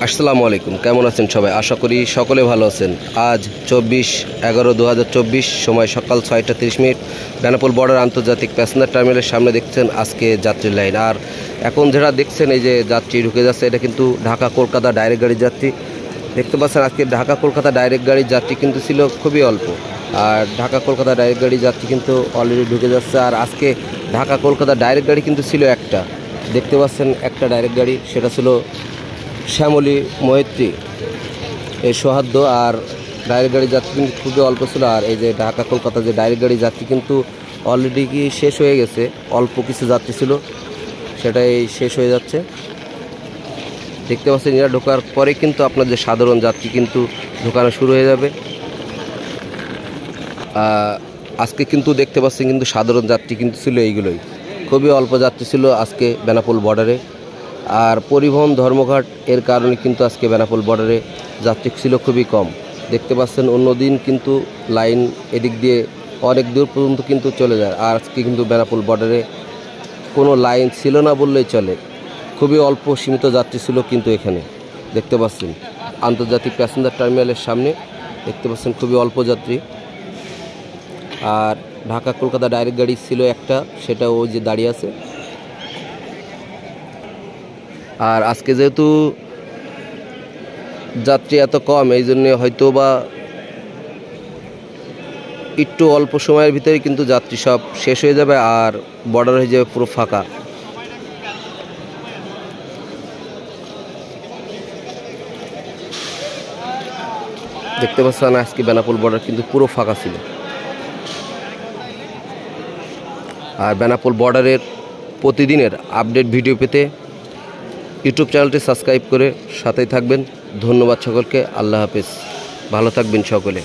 আসসালামু আলাইকুম, কেমন আছেন সবাই? আশা করি সকলে ভালো আছেন। আজ 24/11/2024, সময় সকাল 6টা 30 মিনিট। বেনাপোল বর্ডার আন্তর্জাতিক প্যাসেঞ্জার টার্মিনালের সামনে দেখছেন আজকে যাত্রীর লাইন। আর এখন যারা দেখছেন এই যে যাত্রী ঢুকে যাচ্ছে, এটা কিন্তু ঢাকা কলকাতা ডাইরেক্ট গাড়ির যাত্রী। দেখতে পাচ্ছেন আজকে ঢাকা কলকাতা ডাইরেক্ট গাড়ির যাত্রী কিন্তু ছিল খুবই অল্প, আর ঢাকা কলকাতা ডাইরেক্ট গাড়ির যাত্রী কিন্তু অলরেডি ঢুকে যাচ্ছে। আর আজকে ঢাকা কলকাতা ডাইরেক্ট গাড়ি কিন্তু ছিল একটা, দেখতে পাচ্ছেন একটা ডাইরেক্ট গাড়ি, সেটা ছিল শ্যামলী মৈত্রী এই সৌহার্দ্য। আর ডাইরেক্ট গাড়ি যাত্রী কিন্তু খুবই অল্প ছিল। আর এই যে ঢাকা কলকাতা যে ডাইরেক্ট গাড়ি যাত্রী কিন্তু অলরেডি কি শেষ হয়ে গেছে, অল্প কিছু যাত্রী ছিল, সেটাই শেষ হয়ে যাচ্ছে। দেখতে পাচ্ছেন এরা ঢোকার পরে কিন্তু আপনার যে সাধারণ যাত্রী কিন্তু ঢোকানো শুরু হয়ে যাবে। আজকে কিন্তু দেখতে পাচ্ছেন কিন্তু সাধারণ যাত্রী কিন্তু ছিল এইগুলোই, খুবই অল্প যাত্রী ছিল আজকে বেনাপোল বর্ডারে। আর পরিবহন ধর্মঘট এর কারণে কিন্তু আজকে বেনাপোল বর্ডারে যাত্রী ছিল খুবই কম। দেখতে পাচ্ছেন অন্যদিন কিন্তু লাইন এদিক দিয়ে অনেক দূর পর্যন্ত কিন্তু চলে যায়, আর আজকে কিন্তু বেনাপোল বর্ডারে কোনো লাইন ছিল না বললেই চলে, খুবই অল্প সীমিত যাত্রী ছিল। কিন্তু এখানে দেখতে পাচ্ছেন আন্তর্জাতিক প্যাসেঞ্জার টার্মিনালের সামনে দেখতে পাচ্ছেন খুবই অল্প যাত্রী। আর ঢাকা কলকাতা ডাইরেক্ট গাড়ি ছিল একটা, সেটা ওই যে দাঁড়িয়ে আছে। আর আজকে যেহেতু যাত্রী এত কম, এই জন্য হয়তো বা একটু অল্প সময়ের ভিতরে কিন্তু যাত্রী সব শেষ হয়ে যাবে, আর বর্ডার হয়ে যাবে পুরো ফাঁকা। দেখতে পাচ্ছেন আজকে বেনাপোল বর্ডার কিন্তু পুরো ফাঁকা ছিল। আর বেনাপোল বর্ডারের প্রতিদিনের আপডেট ভিডিও পেতে ইউটিউব চ্যানেলটি সাবস্ক্রাইব করে সাথেই থাকবেন। ধন্যবাদ সকলকে, আল্লাহ হাফেজ, ভালো থাকবেন সকলে।